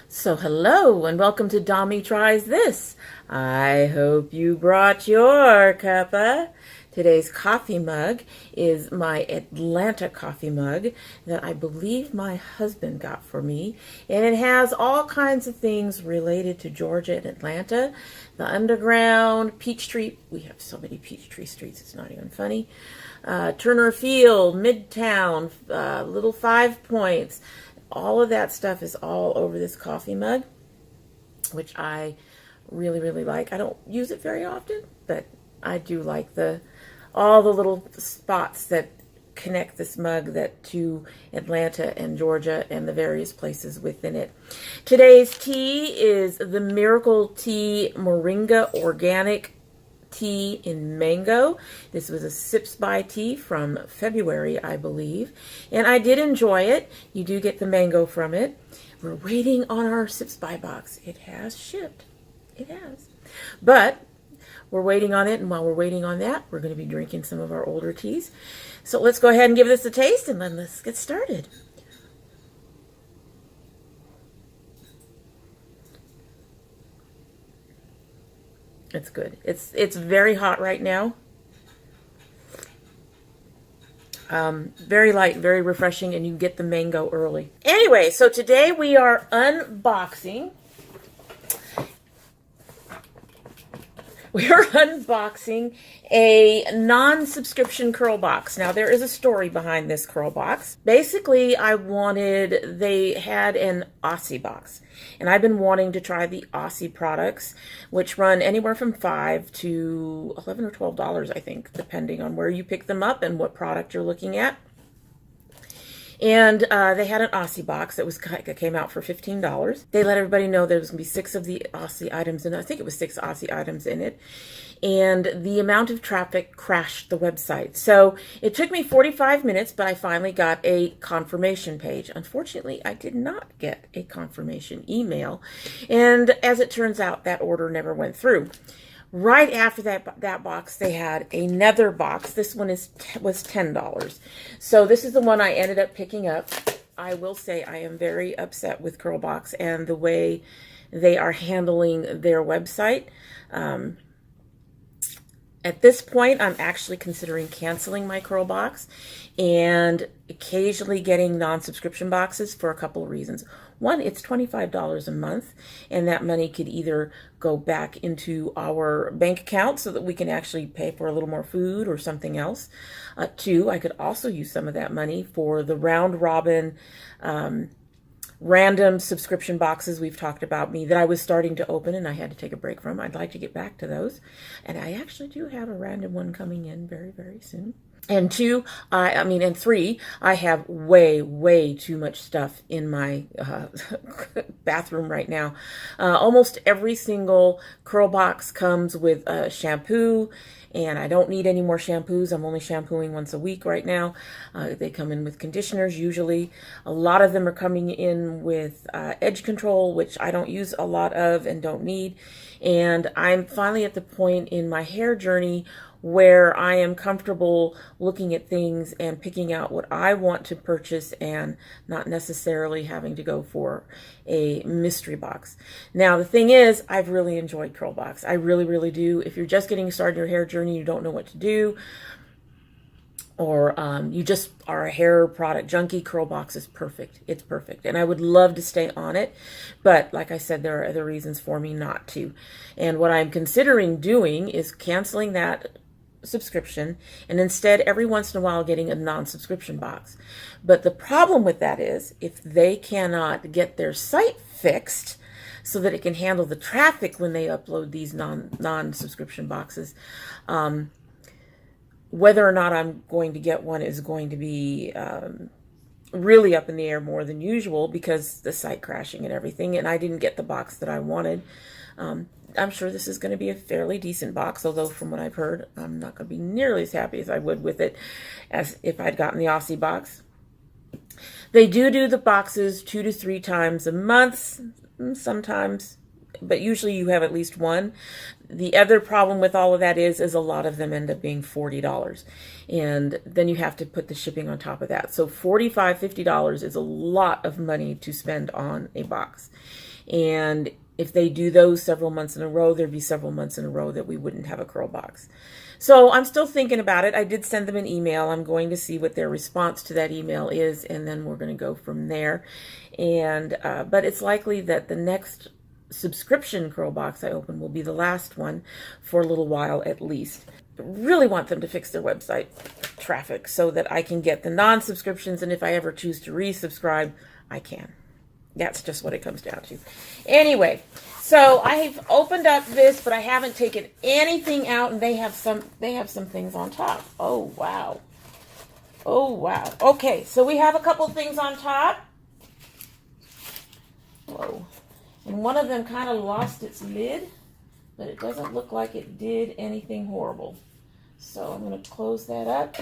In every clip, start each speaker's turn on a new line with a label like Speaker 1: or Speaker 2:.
Speaker 1: So hello and welcome to Dommy Tries This. I hope you brought your cuppa. Today's coffee mug is my Atlanta coffee mug that I believe my husband got for me. And it has all kinds of things related to Georgia and Atlanta. The underground, Peachtree. We have so many Peachtree streets, it's not even funny. Turner Field, Midtown, Little Five Points. All of that stuff is all over this coffee mug, which I really, really like. I don't use it very often, but I do like all the little spots that connect this mug to Atlanta and Georgia and the various places within it. Today's tea is the Miracle Tea Moringa Organic Tea in Mango. This was a Sips by Tea from February, I believe, and I did enjoy it. You do get the mango from it. We're waiting on our Sips by box. It has shipped. It has. But we're waiting on it, and while we're waiting on that, we're going to be drinking some of our older teas. So let's go ahead and give this a taste, and then let's get started. It's good. It's very hot right now. Very light, very refreshing, and you get the mango early. Anyway, so today we are unboxing. We are unboxing a non-subscription CurlBox. Now, there is a story behind this CurlBox. Basically, they had an Aussie box. And I've been wanting to try the Aussie products, which run anywhere from $5 to $11 or $12, I think, depending on where you pick them up and what product you're looking at. And they had an Aussie box that came out for $15. They let everybody know there was going to be 6 of the Aussie items in it. I think it was 6 Aussie items in it. And the amount of traffic crashed the website. So it took me 45 minutes, but I finally got a confirmation page. Unfortunately, I did not get a confirmation email. And as it turns out, that order never went through. Right after that box, they had another box. This one was $10. So this is the one I ended up picking up. I will say I am very upset with CurlBox and the way they are handling their website. At this point, I'm actually considering canceling my CurlBox and occasionally getting non-subscription boxes for a couple of reasons. One, it's $25 a month, and that money could either go back into our bank account so that we can actually pay for a little more food or something else. Two, I could also use some of that money for the round robin random subscription boxes we've talked about that I was starting to open and I had to take a break from. I'd like to get back to those. And I actually do have a random one coming in very, very soon. And and three, I have way, way too much stuff in my bathroom right now. Almost every single CurlBox comes with a shampoo, and I don't need any more shampoos. I'm only shampooing once a week right now. They come in with conditioners usually. A lot of them are coming in with edge control, which I don't use a lot of and don't need. And I'm finally at the point in my hair journey where I am comfortable looking at things and picking out what I want to purchase and not necessarily having to go for a mystery box. Now, the thing is, I've really enjoyed CurlBox. I really, really do. If you're just getting started in your hair journey, you don't know what to do, or you just are a hair product junkie, CurlBox is perfect. It's perfect. And I would love to stay on it. But like I said, there are other reasons for me not to. And what I'm considering doing is canceling that subscription and instead every once in a while getting a non-subscription box. But the problem with that is if they cannot get their site fixed so that it can handle the traffic when they upload these non-subscription boxes, whether or not I'm going to get one is going to be really up in the air more than usual because the site crashing and everything, and I didn't get the box that I wanted. I'm sure this is going to be a fairly decent box, although from what I've heard, I'm not going to be nearly as happy as I would with it as if I'd gotten the Aussie box. They do the boxes 2 to 3 times a month, sometimes but usually you have at least one. The other problem with all of that is a lot of them end up being $40. And then you have to put the shipping on top of that. So $45, $50 is a lot of money to spend on a box. And if they do those several months in a row, there'd be several months in a row that we wouldn't have a CurlBox. So I'm still thinking about it. I did send them an email. I'm going to see what their response to that email is, and then we're going to go from there. And but it's likely that the next subscription CurlBox I open will be the last one for a little while at least. I really want them to fix their website traffic so that I can get the non-subscriptions, and if I ever choose to resubscribe, I can. That's just what it comes down to. Anyway, so I've opened up this, but I haven't taken anything out, and they have some things on top. Oh wow. Oh wow. Okay, so we have a couple things on top. Whoa. And one of them kind of lost its lid, but it doesn't look like it did anything horrible. So I'm going to close that up.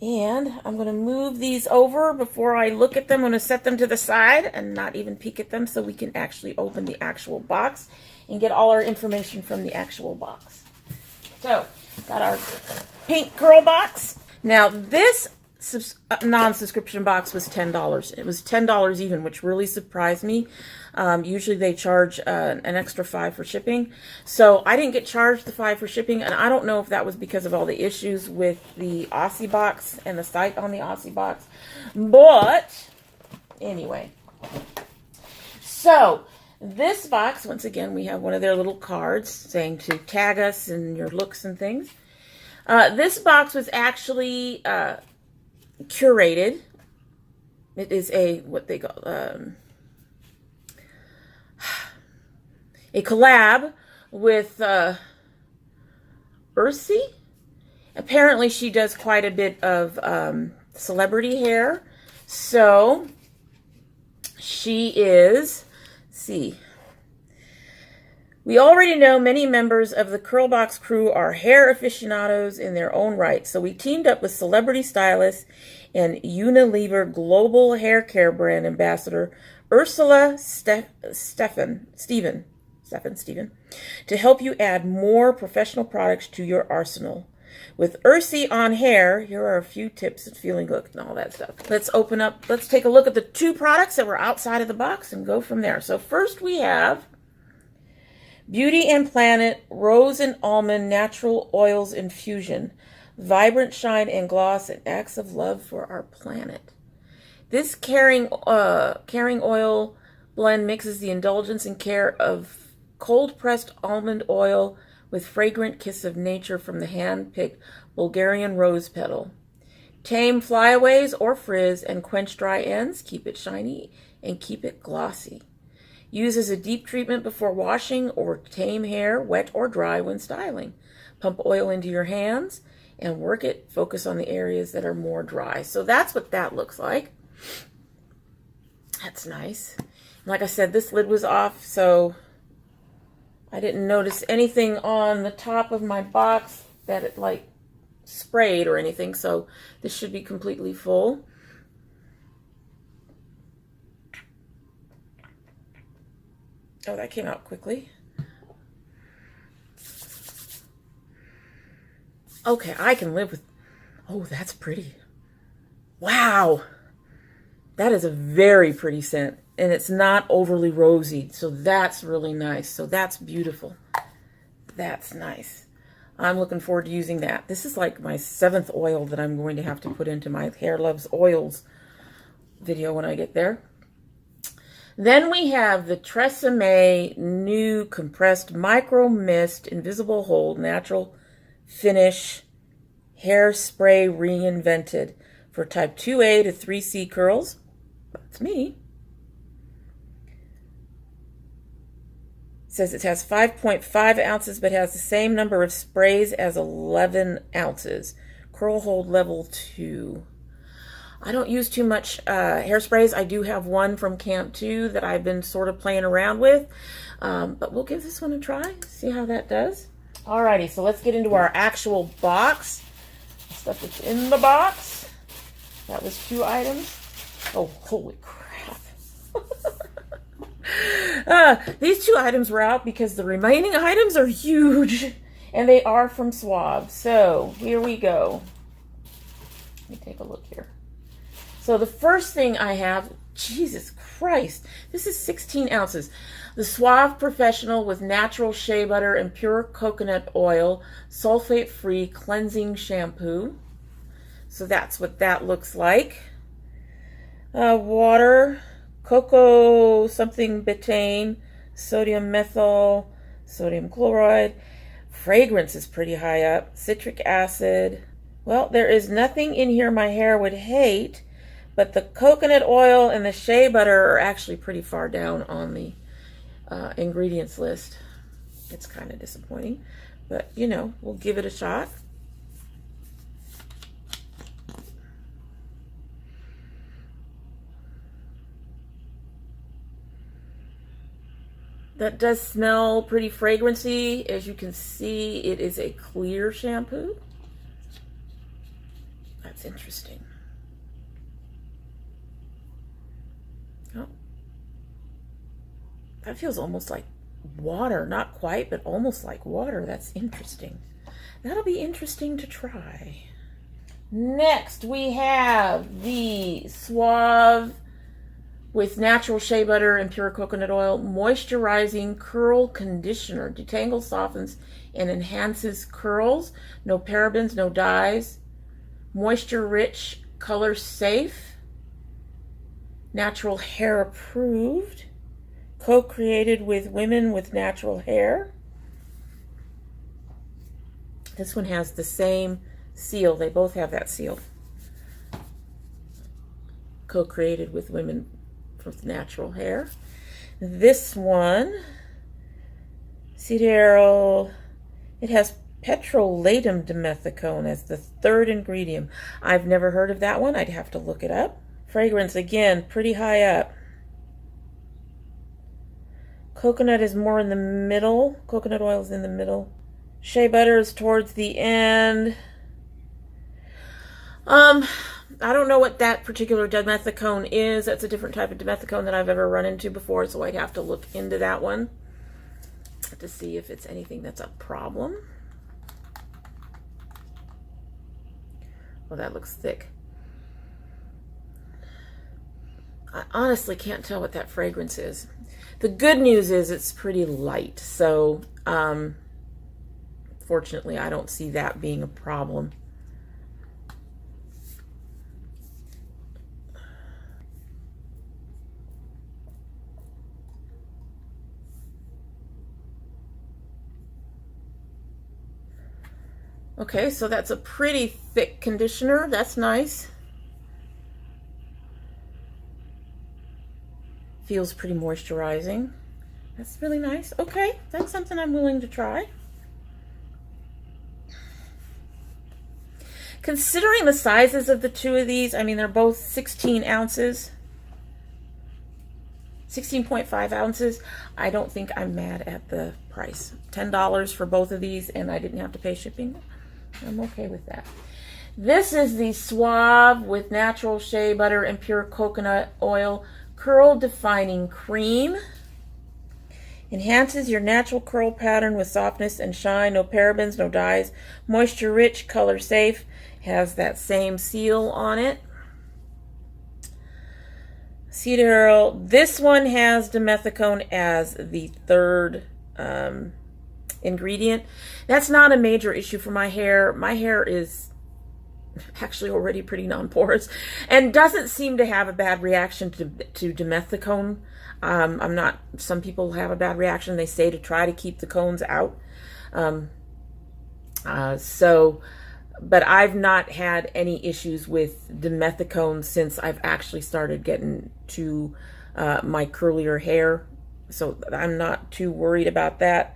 Speaker 1: And I'm going to move these over before I look at them. I'm going to set them to the side and not even peek at them so we can actually open the actual box and get all our information from the actual box. So, got our pink CurlBox. Now, this non-subscription box was $10. It was $10 even, which really surprised me. Usually they charge an extra $5 for shipping. So I didn't get charged the $5 for shipping, and I don't know if that was because of all the issues with the Aussie box and the site on the Aussie box. But anyway, so this box, once again, we have one of their little cards saying to tag us in your looks and things. This box was actually curated. It is a, what they call, a collab with Ursi. Apparently she does quite a bit of celebrity hair. So she is, let's see. We already know many members of the CurlBox crew are hair aficionados in their own right. So we teamed up with celebrity stylist and Unilever global hair care brand ambassador Ursula Stephen, to help you add more professional products to your arsenal. With Ursi on hair, here are a few tips of feeling good and all that stuff. Let's open up, let's take a look at the two products that were outside of the box and go from there. So first we have Beauty and Planet Rose and Almond Natural Oils Infusion. Vibrant shine and gloss and acts of love for our planet. This caring oil blend mixes the indulgence and care of cold-pressed almond oil with fragrant kiss of nature from the hand-picked Bulgarian rose petal. Tame flyaways or frizz and quench dry ends. Keep it shiny and keep it glossy. Use as a deep treatment before washing or tame hair, wet or dry when styling. Pump oil into your hands and work it. Focus on the areas that are more dry. So that's what that looks like. That's nice. Like I said, this lid was off, so I didn't notice anything on the top of my box that it like sprayed or anything, so this should be completely full. Oh, that came out quickly. Okay, I can live with... Oh, that's pretty. Wow. That is a very pretty scent. And it's not overly rosy, so that's really nice. So that's beautiful. That's nice. I'm looking forward to using that. This is like my 7th oil that I'm going to have to put into my Hair Loves Oils video when I get there. Then we have the Tresemme New Compressed Micro Mist Invisible Hold Natural Finish Hairspray Reinvented for type 2A to 3C curls. That's me. It says it has 5.5 ounces, but has the same number of sprays as 11 ounces. Curl hold level 2. I don't use too much hairsprays. I do have one from Camp 2 that I've been sort of playing around with. But we'll give this one a try, see how that does. Alrighty, so let's get into our actual box. The stuff that's in the box. That was 2 items. Oh, holy crap. These two items were out because the remaining items are huge. And they are from Suave. So here we go. Let me take a look here. So the first thing I have, Jesus Christ, this is 16 ounces. The Suave Professional with natural shea butter and pure coconut oil, sulfate-free cleansing shampoo. So that's what that looks like. Water, cocoa something betaine, sodium methyl, sodium chloride. Fragrance is pretty high up. Citric acid. Well, there is nothing in here my hair would hate, but the coconut oil and the shea butter are actually pretty far down on the ingredients list. It's kind of disappointing, but you know, we'll give it a shot. That does smell pretty fragrancy. As you can see, it is a clear shampoo. That's interesting. Oh, that feels almost like water. Not quite, but almost like water. That's interesting. That'll be interesting to try. Next, we have the Suave with natural shea butter and pure coconut oil, moisturizing curl conditioner. Detangles, softens, and enhances curls. No parabens, no dyes. Moisture rich, color safe. Natural hair approved. Co-created with women with natural hair. This one has the same seal. They both have that seal. Co-created with women with natural hair. This one, Cedarl, it has Petrolatum and Dimethicone as the third ingredient. I've never heard of that one. I'd have to look it up. Fragrance, again, pretty high up. Coconut is more in the middle. Coconut oil is in the middle. Shea butter is towards the end. I don't know what that particular dimethicone is. That's a different type of dimethicone than I've ever run into before, so I'd have to look into that one to see if it's anything that's a problem. Well, that looks thick. I honestly can't tell what that fragrance is. The good news is it's pretty light, so fortunately I don't see that being a problem. Okay, so that's a pretty thick conditioner. That's nice. Feels pretty moisturizing. That's really nice. Okay, that's something I'm willing to try. Considering the sizes of the two of these, I mean, they're both 16 ounces. 16.5 ounces. I don't think I'm mad at the price. $10 for both of these, and I didn't have to pay shipping. I'm okay with that. This is the Suave with natural shea butter and pure coconut oil curl defining cream. Enhances your natural curl pattern with softness and shine. No parabens, no dyes. Moisture rich, color safe. Has that same seal on it. Cedarl. This one has dimethicone as the third ingredient. That's not a major issue for my hair. My hair is actually already pretty non-porous and doesn't seem to have a bad reaction to dimethicone. I'm not, some people have a bad reaction. They say to try to keep the cones out. But I've not had any issues with dimethicone since I've actually started getting to my curlier hair. So I'm not too worried about that.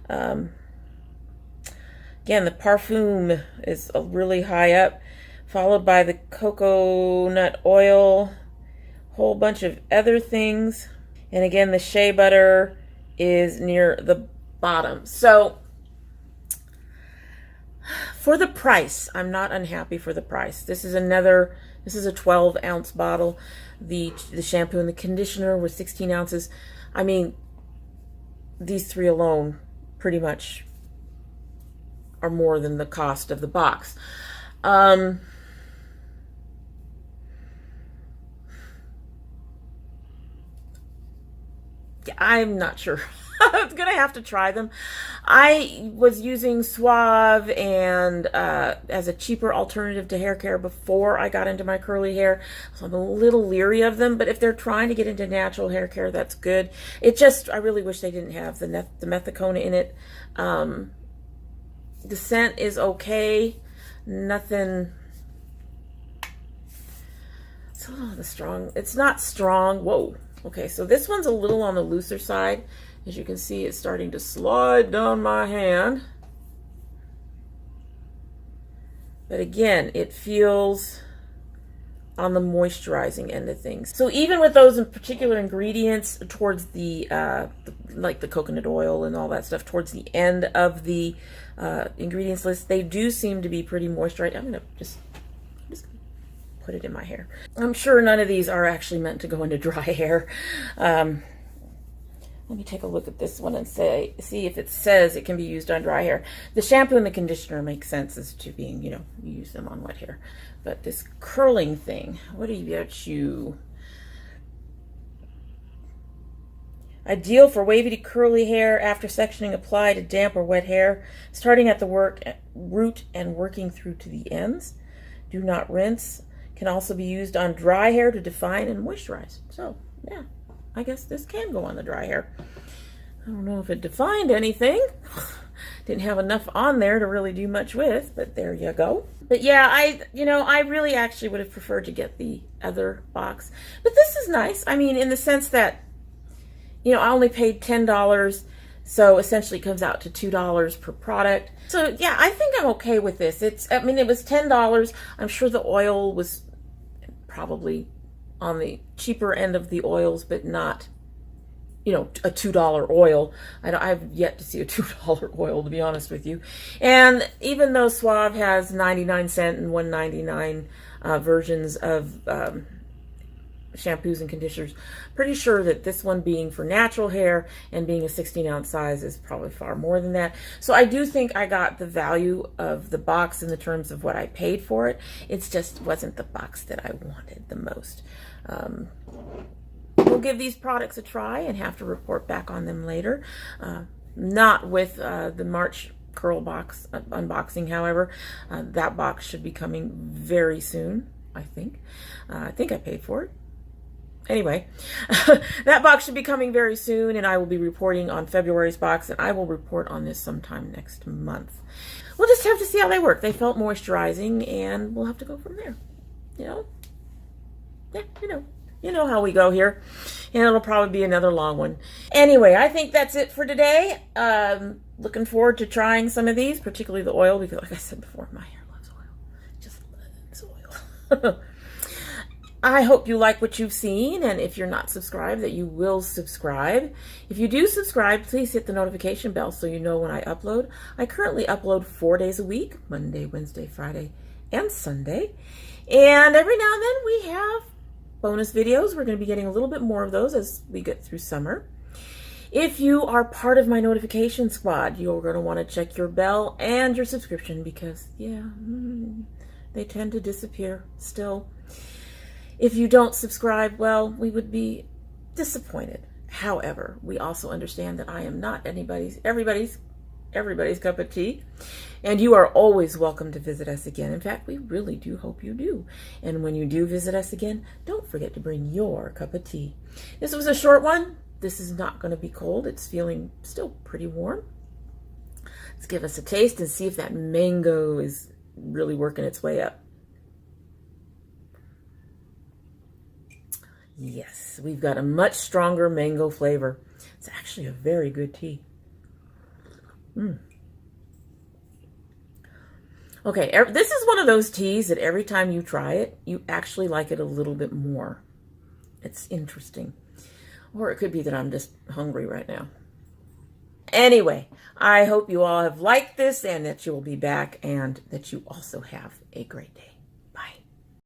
Speaker 1: Again, the parfum is really high up, followed by the coconut oil, whole bunch of other things. And again, the shea butter is near the bottom. So for the price, I'm not unhappy for the price. This is a 12-ounce bottle. The shampoo and the conditioner were 16 ounces. I mean, these three alone pretty much are more than the cost of the box. I'm not sure. I'm gonna have to try them. I was using Suave and as a cheaper alternative to hair care before I got into my curly hair, so I'm a little leery of them. But if they're trying to get into natural hair care, that's good. I really wish they didn't have the dimethicone in it. The scent is okay. Nothing. It's a little strong. It's not strong. Whoa. Okay, so this one's a little on the looser side. As you can see, it's starting to slide down my hand. But again, it feels on the moisturizing end of things. So even with those in particular ingredients towards the like the coconut oil and all that stuff, towards the end of the ingredients list, they do seem to be pretty moisturized. I'm gonna just put it in my hair. I'm sure none of these are actually meant to go into dry hair. Let me take a look at this one and see if it says it can be used on dry hair. The shampoo and the conditioner make sense as to being, you use them on wet hair. But this curling thing, what about you? Ideal for wavy to curly hair after sectioning, apply to damp or wet hair, starting at the root and working through to the ends. Do not rinse. Can also be used on dry hair to define and moisturize. So, yeah, I guess this can go on the dry hair. I don't know if it defined anything. Didn't have enough on there to really do much with, but there you go. But yeah, I really actually would have preferred to get the other box. But this is nice. I mean, in the sense that, I only paid $10, so essentially it comes out to $2 per product. So yeah, I think I'm okay with this. It was $10. I'm sure the oil was probably on the cheaper end of the oils, but not, a $2 oil. I've yet to see a $2 oil, to be honest with you. And even though Suave has 99-cent and $1.99 versions of shampoos and conditioners, pretty sure that this one, being for natural hair and being a 16-ounce size, is probably far more than that. So I do think I got the value of the box in the terms of what I paid for it. It just wasn't the box that I wanted the most. We'll give these products a try and have to report back on them later. Not with the March CurlBox unboxing, however. That box should be coming very soon, I think. I think I paid for it. Anyway, that box should be coming very soon, and I will be reporting on February's box, and I will report on this sometime next month. We'll just have to see how they work. They felt moisturizing, and we'll have to go from there. Yeah, you know how we go here, and it'll probably be another long one. Anyway, I think that's it for today. Looking forward to trying some of these, particularly the oil, because like I said before, my hair loves oil. Just loves oil. I hope you like what you've seen, and if you're not subscribed, that you will subscribe. If you do subscribe, please hit the notification bell so you know when I upload. I currently upload 4 days a week, Monday, Wednesday, Friday, and Sunday. And every now and then we have bonus videos. We're going to be getting a little bit more of those as we get through summer. If you are part of my notification squad, you're going to want to check your bell and your subscription because, yeah, they tend to disappear still. If you don't subscribe, well, we would be disappointed. However, we also understand that I am not everybody's cup of tea, and you are always welcome to visit us again. In fact, we really do hope you do. And when you do visit us again, don't forget to bring your cup of tea. This was a short one. This is not going to be cold. It's feeling still pretty warm. Let's give us a taste and see if that mango is really working its way up. Yes, we've got a much stronger mango flavor. It's actually a very good tea. Okay, this is one of those teas that every time you try it, you actually like it a little bit more. It's interesting. Or it could be that I'm just hungry right now. Anyway, I hope you all have liked this and that you will be back and that you also have a great day.